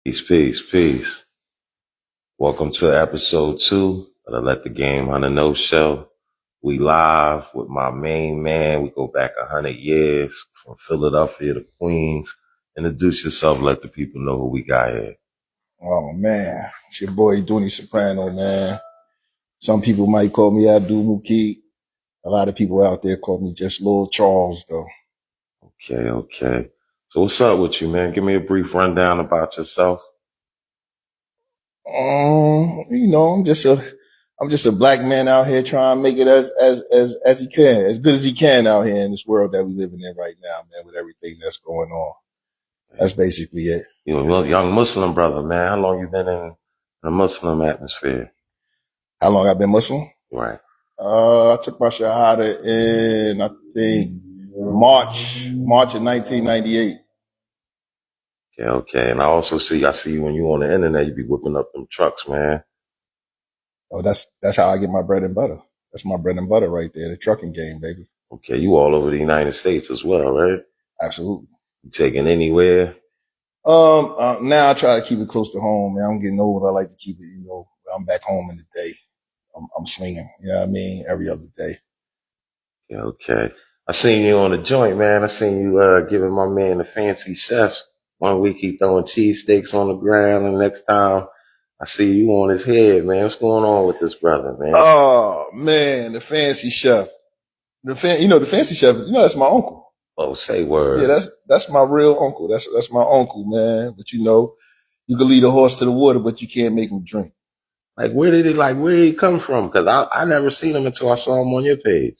Peace, peace, peace. Welcome to episode 2 of the Let the Gamehunter Know show. We live with my main man. We go back 100 years from Philadelphia to Queens. Introduce yourself. Let the people know who we got here. Oh man, it's your boy Dooney Soprano, man. Some people might call me Abdul Mukeed. A lot of people out there call me just Lil Charles, though. Okay. So what's up with you, man? Give me a brief rundown about yourself. I'm just a black man out here trying to make it as he can, as good as he can out here in this world that we living in right now, man, with everything that's going on. That's basically it. You're a young Muslim brother, man. How long you been in the Muslim atmosphere? How long I've been Muslim? Right. I took my Shahada in, I think, March of 1998. Okay. And I see you when you on the internet, you be whipping up them trucks, man. Oh, that's how I get my bread and butter. That's my bread and butter right there, the trucking game, baby. Okay, you all over the United States as well, right? Absolutely. You taking anywhere? Now I try to keep it close to home, man. I'm getting old. I like to keep it, I'm back home in the day. I'm swinging, you know what I mean? Every other day. Okay. I seen you on the joint, man. I seen you giving my man the fancy chefs. 1 week he throwing cheesesteaks on the ground, and the next time I see you on his head, man. What's going on with this brother, man? Oh man, the fancy chef. The fancy chef, that's my uncle. Oh, say word. Yeah, that's my real uncle. That's my uncle, man. But you can lead a horse to the water, but you can't make him drink. Like where did he come from? Because I never seen him until I saw him on your page.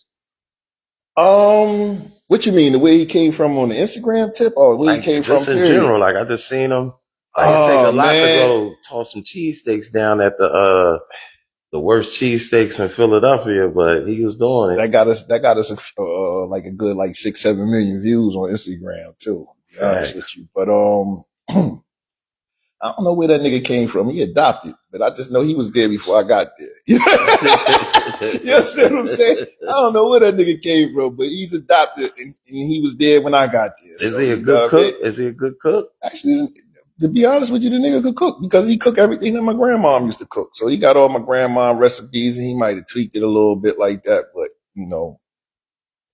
What you mean? The way he came from on the Instagram tip, or where he came from? Just in general, like I just seen him. Like it take a lot to go toss some cheesesteaks down at the worst cheesesteaks in Philadelphia, but he was doing it. That got us like a good 6-7 million views on Instagram too. To be honest with you, but I don't know where that nigga came from. He adopted, but I just know he was there before I got there. You know what I'm saying? I don't know where that nigga came from, but he's adopted, and he was there when I got there. Is he a good cook? Is he a good cook? Actually, to be honest with you, the nigga could cook because he cooked everything that my grandma used to cook. So he got all my grandma recipes, and he might have tweaked it a little bit like that, but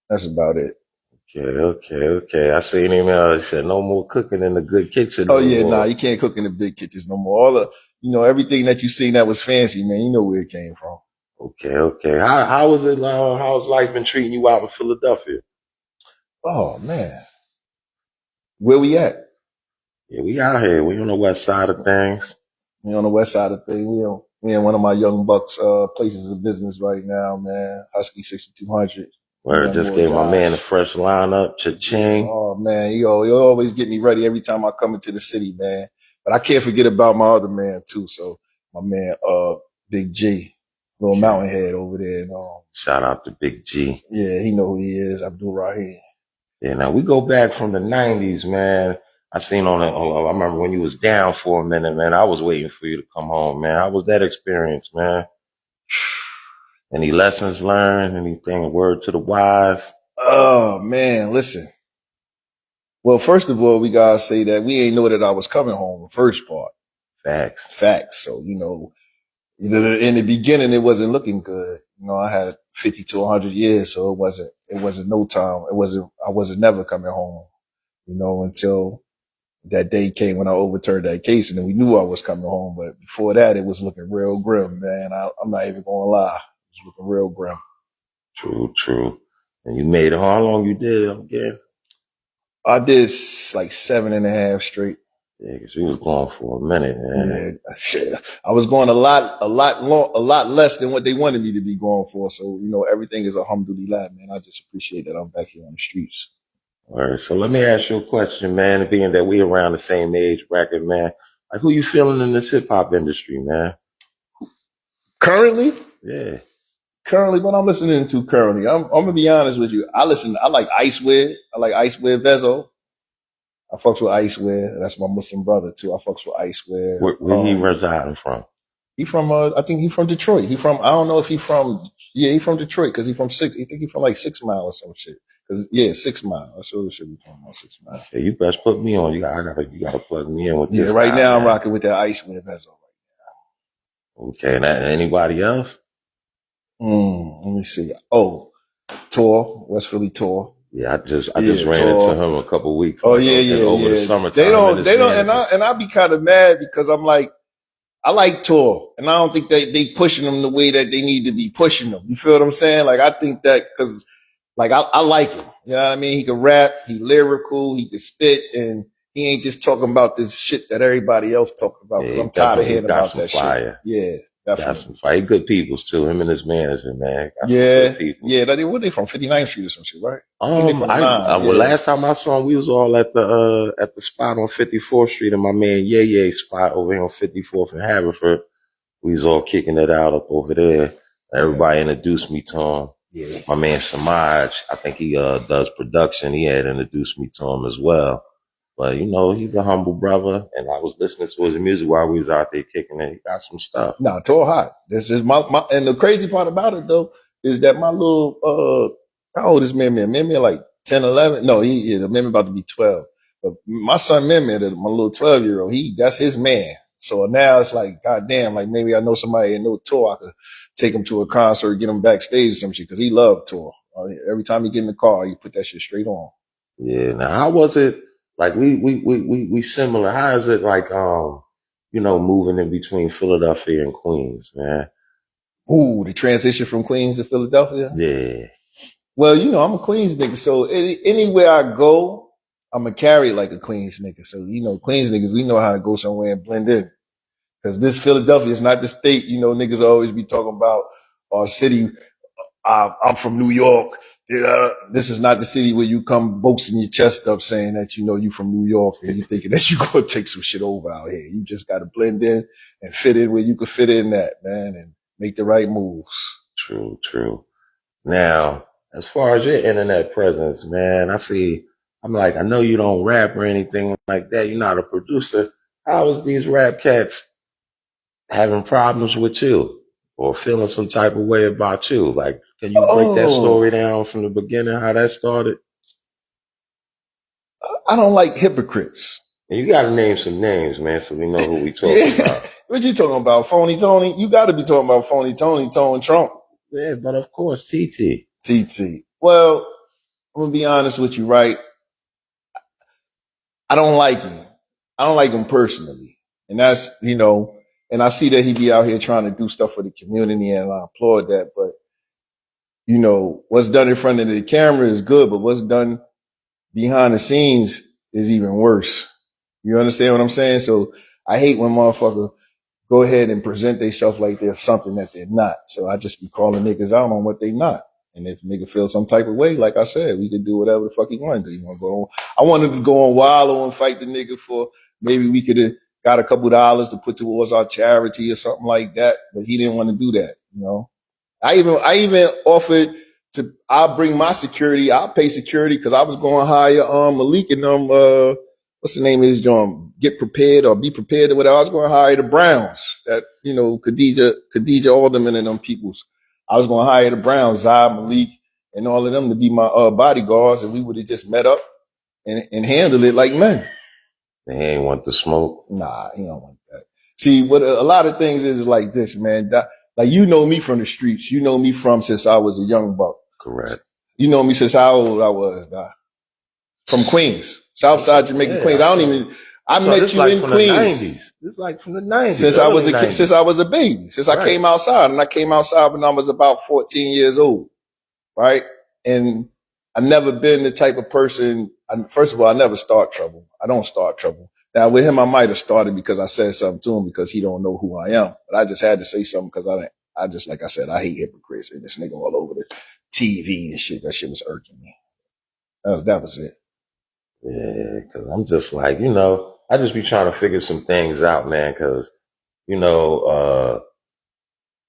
that's about it. Okay. I seen him. He said no more cooking in the good kitchen. Oh yeah, nah, you can't cook in the big kitchens no more. All the, everything that you seen that was fancy, man. You know where it came from. Okay. How was it? How's life been treating you out in Philadelphia? Oh man, where we at? Yeah, we out here. We on the west side of things. We on the west side of things. We in one of my young bucks places of business right now, man. Husky 6200. Where I just gave my man a fresh lineup, cha-ching. Oh man, you always get me ready every time I come into the city, man. But I can't forget about my other man too. So my man, Big G, little mountain head over there. Shout out to Big G. Yeah, he know who he is, Abdul Rahim. Yeah, now we go back from the 90s, man. I remember when you was down for a minute, man. I was waiting for you to come home, man. How was that experience, man? Any lessons learned? Anything, a word to the wise? Oh man, listen. Well, first of all, we gotta say that we ain't know that I was coming home. The first part. Facts. So in the beginning, it wasn't looking good. I had 50 to 100 years, so it wasn't no time. I wasn't never coming home. Until that day came when I overturned that case, and then we knew I was coming home. But before that, it was looking real grim, man. I'm not even gonna lie. It was looking real grim. True. And you made it. How long you did again? I did like 7.5 straight. Yeah, because you was going for a minute, man. Yeah, shit. I was going a lot less than what they wanted me to be going for. So, everything is alhamdulillah, man. I just appreciate that I'm back here on the streets. All right. So let me ask you a question, man. Being that we around the same age bracket, man, like who you feeling in this hip hop industry, man? Currently? Yeah. Currently, what I'm listening to currently, I'm gonna be honest with you. I like Icewear. I like Icewear Vezo. I fucks with Icewear. That's my Muslim brother too. I fucks with Icewear. Where he residing from? He from I think he from Detroit. I don't know if he from Detroit because he from 6 Mile or some shit. Cause yeah, 6 Mile. I sure should be talking about 6 Mile. Yeah, you best put me on. You gotta plug me in with this. Yeah, right guy, now man. I'm rocking with that Icewind Vezo right now. Okay, and anybody else? Let me see. Oh, Tor, West Philly Tor. Yeah, I just ran into him a couple of weeks. Oh yeah, over the summertime. They don't, and I be kind of mad because I'm like, I like Tor, and I don't think they pushing them the way that they need to be pushing them. You feel what I'm saying? Like, I think that because, like, I like him. You know what I mean? He can rap, he lyrical, he can spit, and he ain't just talking about this shit that everybody else talking about. Because I'm tired of hearing about that fire. shit. Yeah, definitely. Got some fire. Good peoples too. Him and his management, man. Got yeah, some good people. Yeah. What they from 59th Street or some shit, right? Well, last time I saw him, we was all at the spot on 54th Street, and my man Ye spot over here on 54th and Haverford. We was all kicking it out up over there. Everybody introduced me to him. Yeah. My man Samaj, I think he does production. He had introduced me to him as well. But, you know, he's a humble brother, and I was listening to his music while we was out there kicking it. He got some stuff. Nah, Tor hot. This is my and the crazy part about it though is that my little how old is Mimmy? Mimmy like 10, 11? No, the Mimmy about to be 12. But my son Mimmy, my little 12-year-old, that's his man. So now it's like, goddamn, like maybe I know somebody that know Tor, I could take him to a concert, get him backstage or some shit, because he loved Tor. Every time he get in the car, he put that shit straight on. Yeah. Now, how was it? Like we similar. How is it like you know, moving in between Philadelphia and Queens, man? Ooh, the transition from Queens to Philadelphia? Yeah. Well, you know, I'm a Queens nigga, so anywhere I go, I'm gonna carry like a Queens nigga. So, you know, Queens niggas, we know how to go somewhere and blend in. Cause this Philadelphia is not the state, you know, niggas always be talking about our city. I'm from New York. This is not the city where you come boasting your chest up saying that, you know, you from New York and you thinking that you gonna take some shit over out here. You just gotta blend in and fit in where you can fit in at, man, and make the right moves. True. Now, as far as your internet presence, man, I'm like, I know you don't rap or anything like that. You're not a producer. How is these rap cats having problems with you or feeling some type of way about you? Like, can you break that story down from the beginning, how that started? I don't like hypocrites. And you got to name some names, man, so we know who we talking about. What you talking about? Phony Tony? You got to be talking about Phony Tony, Tone Trump. Yeah, but of course, TT. Well, I'm going to be honest with you, right? I don't like him. I don't like him personally. And that's, you know, and I see that he be out here trying to do stuff for the community, and I applaud that. But, you know, what's done in front of the camera is good, but what's done behind the scenes is even worse. You understand what I'm saying? So I hate when motherfuckers go ahead and present themselves like they're something that they're not. So I just be calling niggas out on what they not. And if nigga feel some type of way, like I said, we could do whatever the fuck he want to do. You want to go on? I wanted to go on Wallow and fight the nigga for maybe we could have got a couple dollars to put towards our charity or something like that. But he didn't want to do that. You know, I even offered to, I'll bring my security. I'll pay security because I was going to hire Malik and what's the name of his joint? Get Prepared or Be Prepared or whatever. I was going to hire the Browns, that, you know, Khadijah Alderman and them peoples. I was going to hire the Browns, Zai, Malik, and all of them to be my bodyguards, and we would have just met up and handled it like men. He ain't want the smoke. Nah, he don't want that. See, what a lot of things is like this, man. Like, you know me from the streets. You know me since I was a young buck. Correct. You know me since how old I was. From Queens, Southside Jamaica, Queens. I met you in Queens. It's like from the 90s. Since I was a kid, since I was a baby, since I came outside, and I came outside when I was about 14 years old, right? And I've never been the type of person. First of all, I never start trouble. I don't start trouble. Now with him, I might have started because I said something to him because he don't know who I am. But I just had to say something because I just, like I said, I hate hypocrites and this nigga all over the TV and shit. That shit was irking me. That was it. Yeah, because I'm just like, you know, I just be trying to figure some things out, man, because, you know,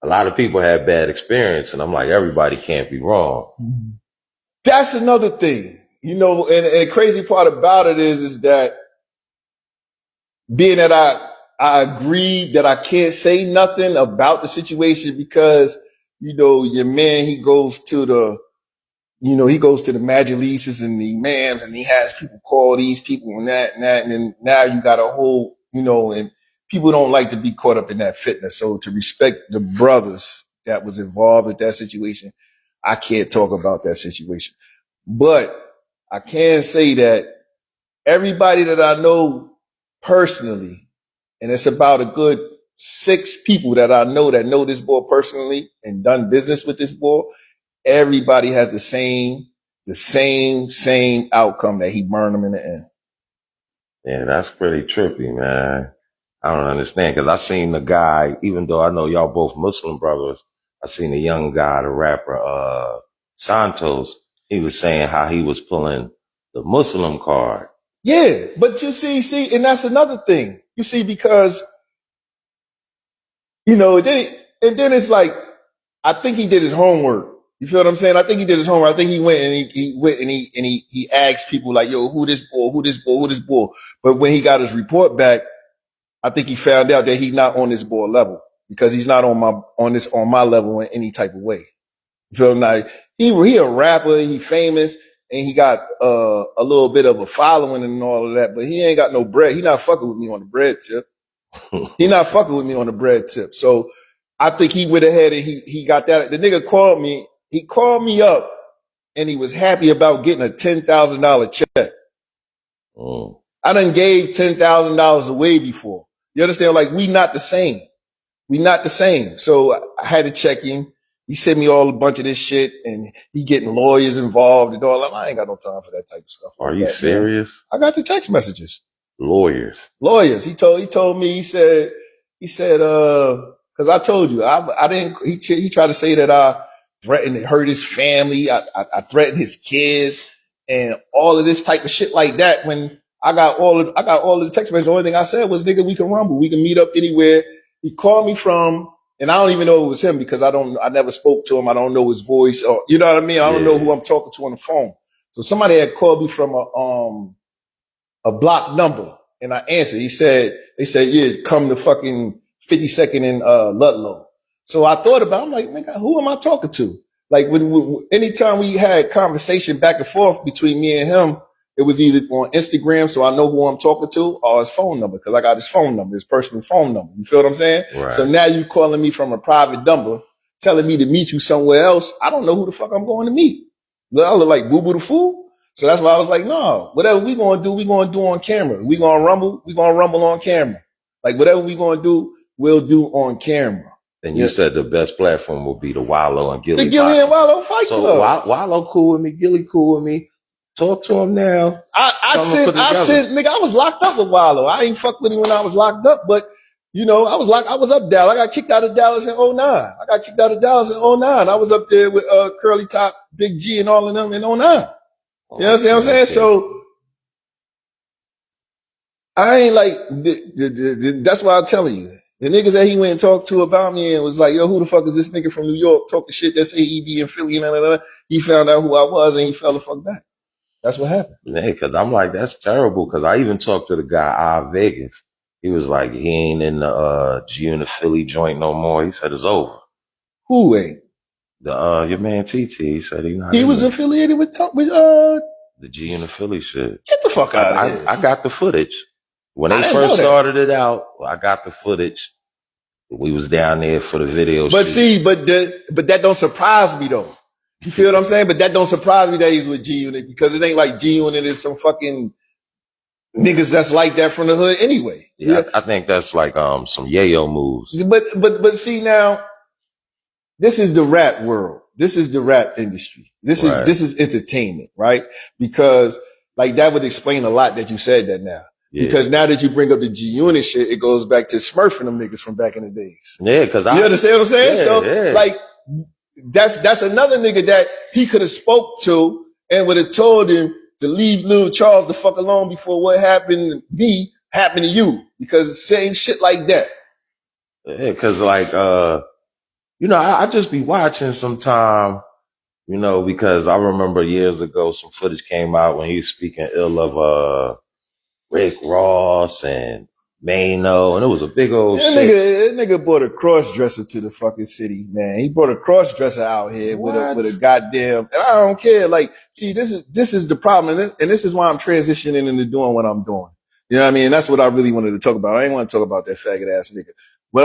a lot of people have bad experience, and I'm like, everybody can't be wrong. That's another thing, you know, and the crazy part about it is that being that I agreed that I can't say nothing about the situation because, you know, your man, he goes to he goes to the Magic Leases and the MAMs and he has people call these people and that. And then now you got a whole, and people don't like to be caught up in that fitness. So to respect the brothers that was involved with that situation, I can't talk about that situation. But I can say that everybody that I know personally, and it's about a good 6 people that I know that know this boy personally and done business with this boy, everybody has the same outcome, that he burned them in the end. Yeah, that's pretty trippy, man. I don't understand, because I seen the guy, even though I know y'all both Muslim brothers, I seen the young guy, the rapper, Santos. He was saying how he was pulling the Muslim card. Yeah, but you see, and that's another thing. You see, because, then it's like, I think he did his homework. You feel what I'm saying? I think he did his homework. I think he went and he asked people like, yo, who this boy? But when he got his report back, I think he found out that he's not on this boy level, because he's not on my level in any type of way. You feel like he a rapper, he famous, and he got a little bit of a following and all of that, but he ain't got no bread. He not fucking with me on the bread tip. So I think he went ahead and he got that. The nigga called me. He called me up and he was happy about getting a $10,000 check. Oh. I done gave $10,000 away before. You understand? Like, we not the same. So I had to check him. He sent me a bunch of this shit, and he getting lawyers involved and all that. I ain't got no time for that type of stuff. Are you serious? Man. I got the text messages. Lawyers. He told me, he said, cause I told you, I didn't, he tried to say that I threatened to hurt his family. I threatened his kids and all of this type of shit like that. When I got all of the text messages, the only thing I said was, nigga, we can rumble. We can meet up anywhere. He called me from, and I don't even know it was him, because I never spoke to him. I don't know his voice, or, you know what I mean? I don't know who I'm talking to on the phone. So somebody had called me from a blocked number, and I answered. They said, yeah, come to fucking 52nd and Ludlow. So I thought about it. I'm like, man, who am I talking to? Like, anytime we had conversation back and forth between me and him, it was either on Instagram, so I know who I'm talking to, or his phone number, because I got his phone number, his personal phone number. You feel what I'm saying? Right. So now you calling me from a private number, telling me to meet you somewhere else. I don't know who the fuck I'm going to meet. I look like Boo Boo the Fool. So that's why I was like, no, whatever we going to do on camera. We going to rumble on camera. Like, whatever we going to do, we'll do on camera. And you said the best platform will be the Wallow and Gilly. The Gilly and Wallow Fight Club. So Wallow cool with me, Gilly cool with me. Talk to him now. I said, nigga, I was locked up with Wallow. I ain't fuck with him when I was locked up, but I was up Dallas. I got kicked out of Dallas in 09. I was up there with Curly Top, Big G, and all of them in 09. You know what I'm saying? So I ain't like, that's why I'm telling you. The niggas that he went and talked to about me and was like, yo, who the fuck is this nigga from New York talking shit that say he be in Philly and he found out who I was and he fell the fuck back. That's what happened. Yeah, because I'm like, that's terrible. Because I even talked to the guy, Vegas. He was like, he ain't in the G-Unit Philly joint no more. He said it's over. Who ain't? Your man TT. He said he was affiliated with the G-Unit Philly shit. Get the fuck out of here. I got the footage. When they first started it out, I got the footage. We was down there for the video shoot. See, but that don't surprise me though. You feel what I'm saying? But that don't surprise me that he's with G-Unit, because it ain't like G-Unit is some fucking niggas that's like that from the hood anyway. Yeah. I think that's like some yayo moves. But see, now this is the rap world. This is the rap industry. This is entertainment, right? Because like that would explain a lot that you said that now. Yeah. Because now that you bring up the G-Unit shit, it goes back to smurfing them niggas from back in the days. Yeah, because you understand what I'm saying? Like, that's another nigga that he could have spoke to and would have told him to leave little Charles the fuck alone before what happened to me happened to you, because it's the same shit like that. Yeah, because like I just be watching sometime, because I remember years ago some footage came out when he was speaking ill of Rick Ross and Mano, and it was a big old shit. That nigga brought a cross dresser to the fucking city, man. He brought a cross dresser out here with a goddamn, and I don't care. Like, see, this is the problem. And this is why I'm transitioning into doing what I'm doing. You know what I mean? And that's what I really wanted to talk about. I ain't want to talk about that faggot ass nigga. But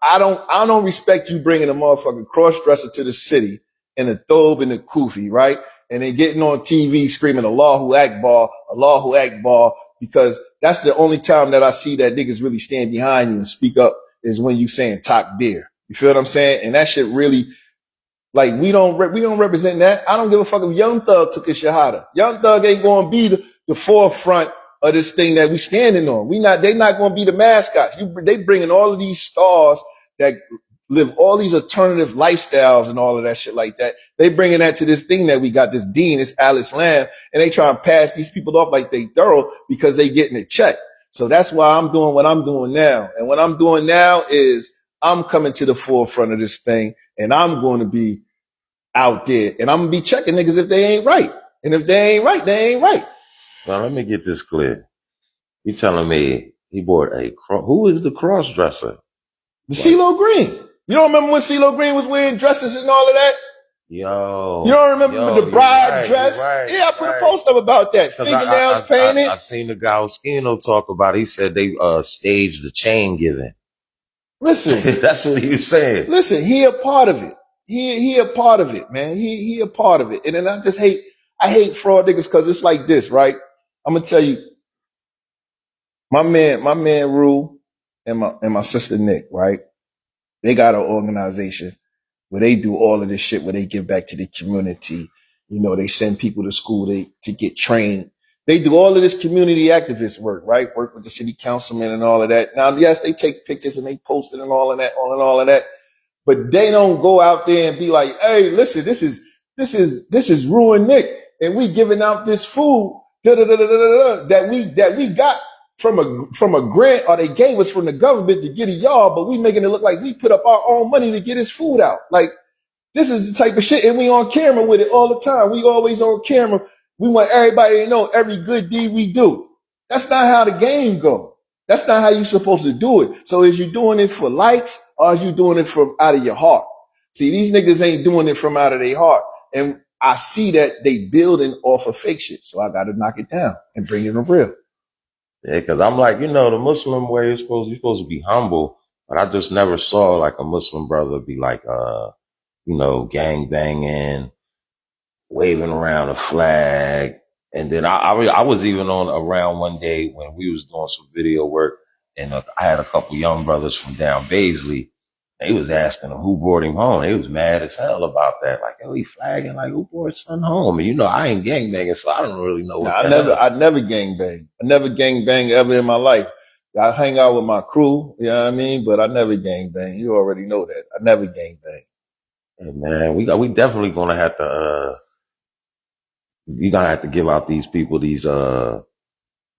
I don't respect you bringing a motherfucking cross dresser to the city in a thobe and a kufi, right? And then getting on TV screaming Allahu Akbar, Allahu Akbar, because that's the only time that I see that niggas really stand behind you and speak up is when you saying takbir. You feel what I'm saying? And that shit really, like, we don't represent that. I don't give a fuck if Young Thug took a shahada. Young Thug ain't going to be the forefront of this thing that we standing on. They not going to be the mascots. They bringing all of these stars that live all these alternative lifestyles and all of that shit like that. They bringing that to this thing that we got, this dean, this Alice Lamb, and they try and pass these people off like they thorough because they getting it checked. So that's why I'm doing what I'm doing now. And what I'm doing now is I'm coming to the forefront of this thing, and I'm going to be out there, and I'm going to be checking niggas if they ain't right. And if they ain't right, they ain't right. Now, let me get this clear. You telling me he bought who is the cross dresser? The CeeLo Green. You don't remember when CeeLo Green was wearing dresses and all of that? Yo. You don't remember the bride dress? Right, yeah, I put a post up about that. Fingernails painted. I seen the guy Oskino talk about it. He said they staged the chain giving. Listen. That's what he was saying. Listen, he a part of it. He a part of it, man. He a part of it. And then I hate fraud niggas because it's like this, right? I'm gonna tell you, my man Rue and my sister Nick, right? They got an organization where they do all of this shit, where they give back to the community. You know, they send people to school to get trained. They do all of this community activist work, right? Work with the city councilman and all of that. Now, yes, they take pictures and they post it and all of that, but they don't go out there and be like, hey, listen, this is Rue and Nick, and we giving out this food that we got from a grant, or they gave us from the government to get a yard, but we making it look like we put up our own money to get his food out. Like, this is the type of shit, and we on camera with it all the time. We always on camera. We want everybody to know every good deed we do. That's not how the game go. That's not how you're supposed to do it. So is you doing it for likes, or is you doing it from out of your heart? See, these niggas ain't doing it from out of their heart. And I see that they building off of fake shit. So I got to knock it down and bring it in real. Yeah, because I'm like, the Muslim way is you're supposed to be humble, but I just never saw like a Muslim brother be like, gang banging, waving around a flag. And then I was even around one day when we was doing some video work, and I had a couple young brothers from down Baisley. They was asking him who brought him home. They was mad as hell about that. Like, he flagging, like, who brought his son home? And I ain't gangbanging, so I don't really know. I never gangbang. I never gangbang ever in my life. I hang out with my crew, you know what I mean? But I never gangbang. You already know that. I never gangbang. Hey man, we definitely gonna have to you're gonna have to give out these people these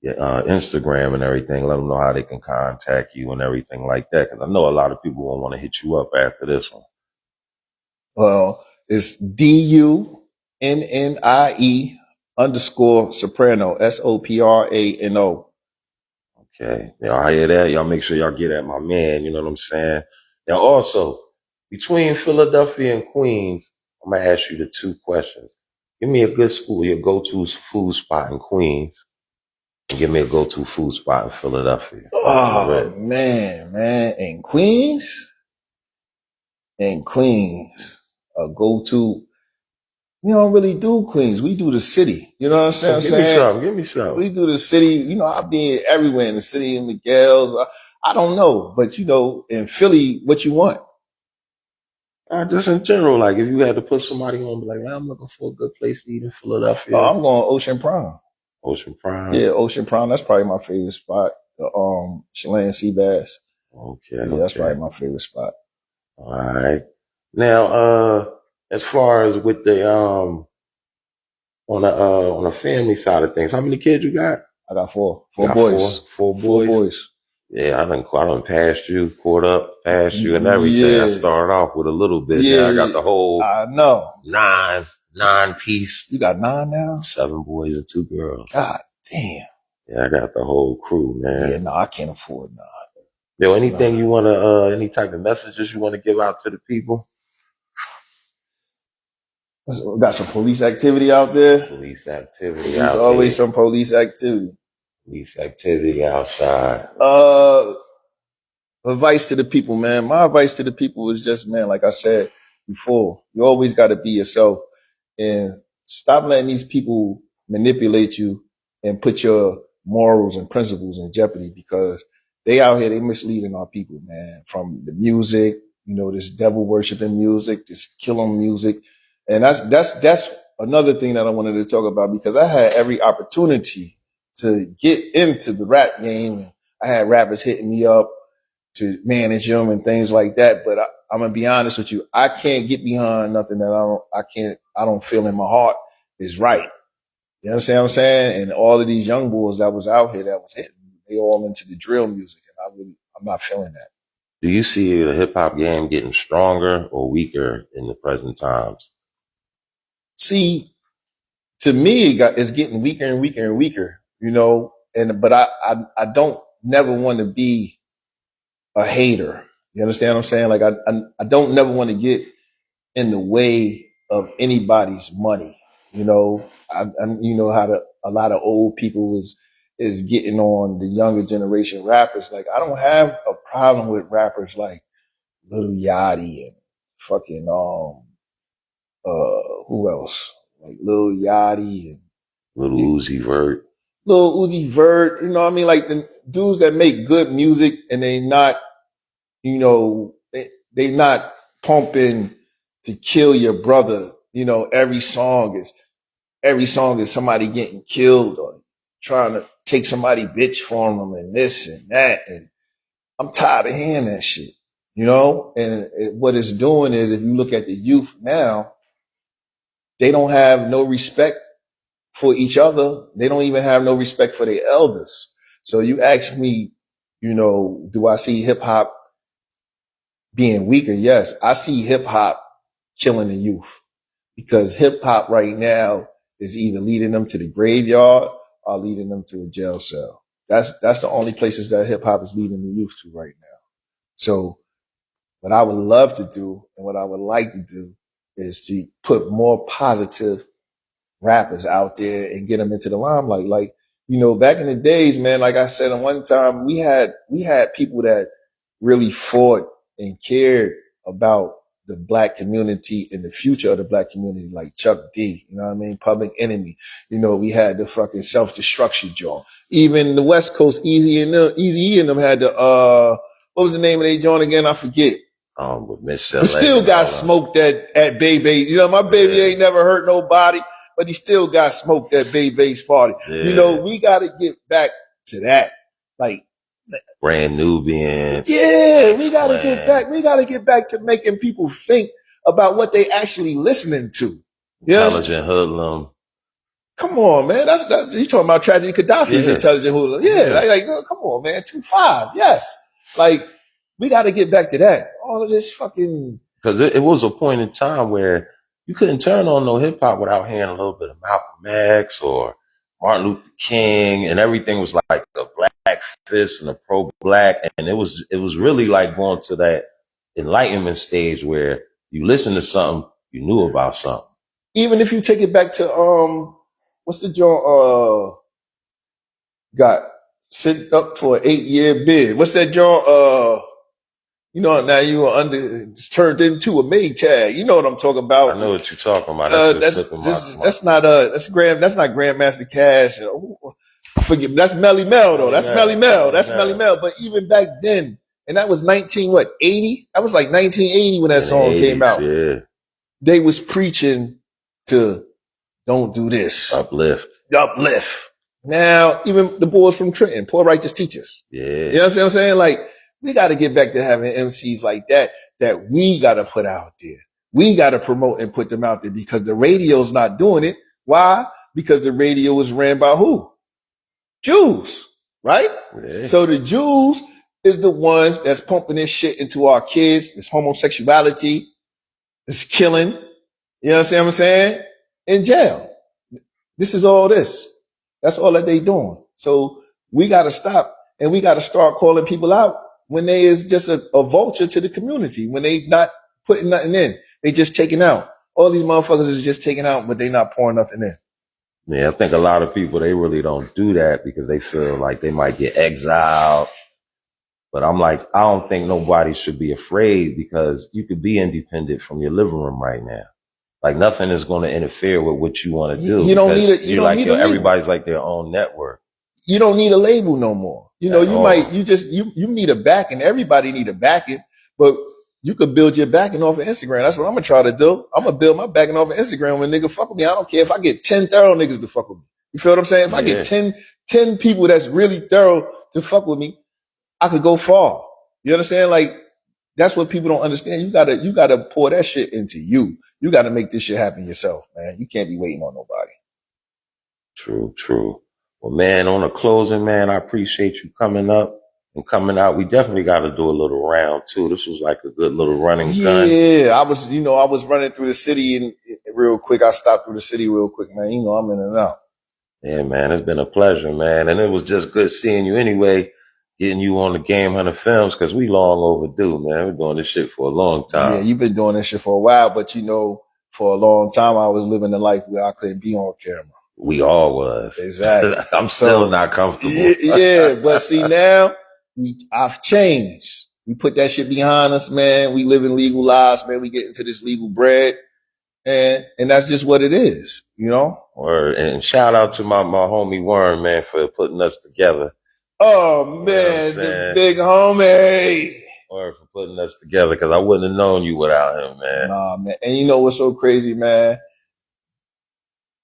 Instagram and everything, let them know how they can contact you and everything like that. Because I know a lot of people won't want to hit you up after this one. Well, it's DUNNIE _ Soprano, SOPRANO. Okay. I hear that. Y'all make sure y'all get at my man. You know what I'm saying? Now, also, between Philadelphia and Queens, I'm going to ask you the two questions. Give me a good school, your go-to food spot in Queens. And give me a go-to food spot in Philadelphia. Oh, man. In Queens, a go-to. We don't really do Queens. We do the city. You know what I'm saying? Give me some. We do the city. I've been everywhere in the city, in Miguel's. I don't know. But, in Philly, what you want? Just in general, like if you had to put somebody on, be like, man, I'm looking for a good place to eat in Philadelphia. Oh, I'm going Ocean Prime. Ocean Prime? Yeah, Ocean Prime. That's probably my favorite spot. The Chilean sea bass. Okay. Yeah, that's probably my favorite spot. All right. Now, as far as with the on the family side of things, how many kids you got? I got four. Four boys. Four boys. Yeah, I done passed you, caught up, passed you and everything. Yeah. I started off with a little bit. Yeah, now I got the whole nine piece. You got 9 now? 7 boys and 2 girls. God damn. Yeah, I got the whole crew, man. Yeah, no, I can't afford none. Yo, anything you want to, any type of messages you want to give out to the people? We got some police activity out there. Police activity There's out always there. some police activity. Police activity outside. Advice to the people, man. My advice to the people is just, man, like I said before, you always got to be yourself and stop letting these people manipulate you and put your morals and principles in jeopardy, because they out here, they misleading our people, man, from the music, you know, this devil worshiping music, this killing music. And that's another thing that I wanted to talk about, because I had every opportunity to get into the rap game. I had rappers hitting me up to manage them and things like that. But I'm gonna be honest with you, I can't get behind nothing that I don't feel in my heart is right. You understand what I'm saying? And all of these young boys that was out here that was hitting, they all into the drill music, and I'm not feeling that. Do you see the hip hop game getting stronger or weaker in the present times? See, to me, it's getting weaker and weaker and weaker, you know. But I don't never want to be a hater. You understand what I'm saying? Like I don't never want to get in the way of anybody's money. You know, you know how a lot of old people is getting on the younger generation rappers. Like, I don't have a problem with rappers like Lil Yachty and fucking who else? Like Lil Yachty and Lil Uzi Vert. Lil Uzi Vert, you know what I mean? Like the dudes that make good music, and they not, you know, they not pumping to kill your brother. You know, every song is somebody getting killed or trying to take somebody bitch from them and this and that. And I'm tired of hearing that shit, you know? And what it's doing is, if you look at the youth now, they don't have no respect for each other. They don't even have no respect for their elders. So you ask me, you know, do I see hip hop being weaker? Yes, I see hip hop killing the youth, because hip hop right now is either leading them to the graveyard or leading them to a jail cell. That's the only places that hip hop is leading the youth to right now. So what I would love to do and what I would like to do is to put more positive rappers out there and get them into the limelight. Like, you know, back in the days, man, like I said, at one time we had people that really fought and cared about the black community and the future of the black community, like Chuck D, you know what I mean? Public Enemy. You know, we had the fucking self-destruction joint. Even the West Coast, Easy and them had the, what was the name of their joint again? I forget. With Miss But still got smoked at Baby. You know, my baby ain't never hurt nobody, but he still got smoked at Baby's party. Yeah. You know, we got to get back to that. Like, Brand Nubian. Yeah, we got to get back. We got to get back to making people think about what they actually listening to. Intelligent hoodlum. Come on, man. You talking about Tragedy Gaddafi's intelligent hoodlum. Yeah. Like, come on, man. 2-5. Yes. Like, we got to get back to that. All of this fucking. Because it was a point in time where you couldn't turn on no hip hop without hearing a little bit of Malcolm X or Martin Luther King, and everything was like a black fist and a pro-black, and it was really like going to that enlightenment stage where you listen to something, you knew about something. Even if you take it back to what's the joint got sent up for an 8-year bid? What's that joint? You know, now you are it's turned into a Maytag. You know what I'm talking about? I know what you're talking about. That's not Grandmaster Cash. Forget, that's Melly Mel though. That's Melly Mel. That's Melly Mel. But even back then, and that was 80? That was like 1980 when that song came out. Yeah. They was preaching to don't do this. Uplift. Now, even the boys from Trenton, Poor Righteous Teachers. Yeah. You know what I'm saying? Like, we got to get back to having MCs like that we got to put out there. We got to promote and put them out there, because the radio's not doing it. Why? Because the radio is ran by who? Jews, right? Yeah. So the Jews is the ones that's pumping this shit into our kids, this homosexuality, this killing, you know what I'm saying? In jail. This is all this. That's all that they doing. So We got to stop, and we got to start calling people out when they is just a vulture to the community, when they not putting nothing in. They just taking out. All these motherfuckers is just taking out, but they not pouring nothing in. Yeah, I think a lot of people, they really don't do that because they feel like they might get exiled. But I'm like, I don't think nobody should be afraid because you could be independent from your living room right now. Like nothing is going to interfere with what you want to do. You don't need it. You don't need it. Everybody's like their own network. You don't need a label no more. You know, you need a backing. Everybody need a backing, but you could build your backing off of Instagram. That's what I'm going to try to do. I'm going to build my backing off of Instagram. When nigga fuck with me, I don't care if I get 10 thorough niggas to fuck with me. You feel what I'm saying? If I get 10 people that's really thorough to fuck with me, I could go far. You understand? Like, that's what people don't understand. You gotta pour that shit into you. You gotta make this shit happen yourself, man. You can't be waiting on nobody. True. Well, man, on a closing, man, I appreciate you coming up and coming out. We definitely got to do a little round too. This was like a good little running gun. Yeah, I was running through the city and real quick. I stopped through the city real quick, man. You know, I'm in and out. Yeah, man, it's been a pleasure, man. And it was just good seeing you anyway, getting you on the Gamehunter films, because we long overdue, man. We're doing this shit for a long time. Yeah, you've been doing this shit for a while, but you know, for a long time I was living a life where I couldn't be on camera. We all was. Exactly. I'm still not comfortable. Yeah, but see now, I've changed. We put that shit behind us, man. We live in legal lives, man. We get into this legal bread. And that's just what it is, you know? And shout out to my homie Worm, man, for putting us together. Oh, man, the big homie. Or for putting us together, because I wouldn't have known you without him, man. Nah, man. And you know what's so crazy, man?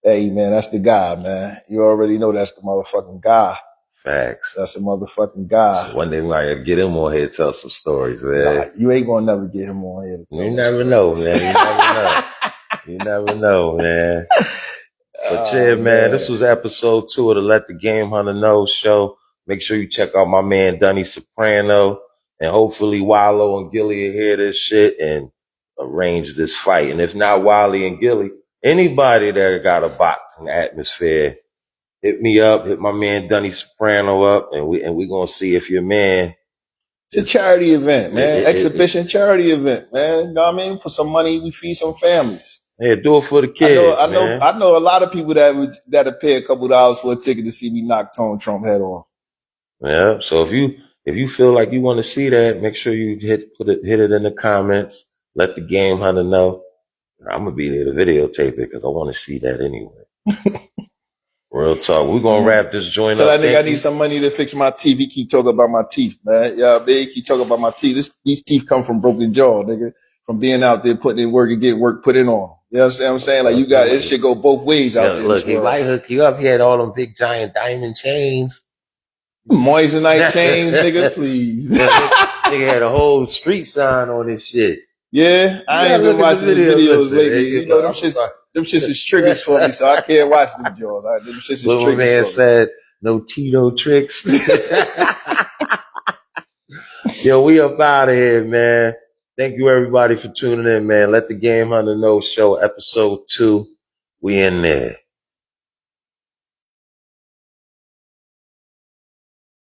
Hey, man, that's the guy, man. You already know that's the motherfucking guy. Facts. That's the motherfucking guy. So one day we might get him on here to tell some stories, man. Nah, you ain't gonna never get him on here to tell You never know, man. You never know. You never know, man. But yeah, man, this was episode 2 of the Let the Gamehunter Know show. Make sure you check out my man, Dunny Soprano. And hopefully Wallow and Gilly will hear this shit and arrange this fight. And if not Wally and Gilly, anybody that got a boxing atmosphere, hit me up, hit my man Dunny Soprano up, and we gonna see if your man. It's a charity event, man. Exhibition charity event, man. You know what I mean? Put some money, we feed some families. Yeah, do it for the kids. I know a lot of people that'll pay a couple dollars for a ticket to see me knock Tone Trump head off. Yeah. So if you feel like you want to see that, make sure you hit it in the comments. Let the Gamehunter know. I'm gonna be there to videotape it because I want to see that anyway. Real talk. We're gonna wrap this joint up. I think I need some money to fix my teeth. He keep talking about my teeth, man. Yeah, big. Keep talking about my teeth. These teeth come from broken jaw, nigga. From being out there putting in work and getting work put in on. You know what I'm saying? Like you got this shit go both ways out there. Look, he might hook you up. He had all them big giant diamond chains. Moissanite chains, nigga, please. Nigga had a whole street sign on this shit. Yeah, I ain't been watching the videos lately. You know, them shits is triggers for me, so I can't watch them jaws. Them shits is triggers for me. Man said, no Tito tricks. Yo, we up out of here, man. Thank you everybody for tuning in, man. Let the Gamehunter Know show, episode 2. We in there.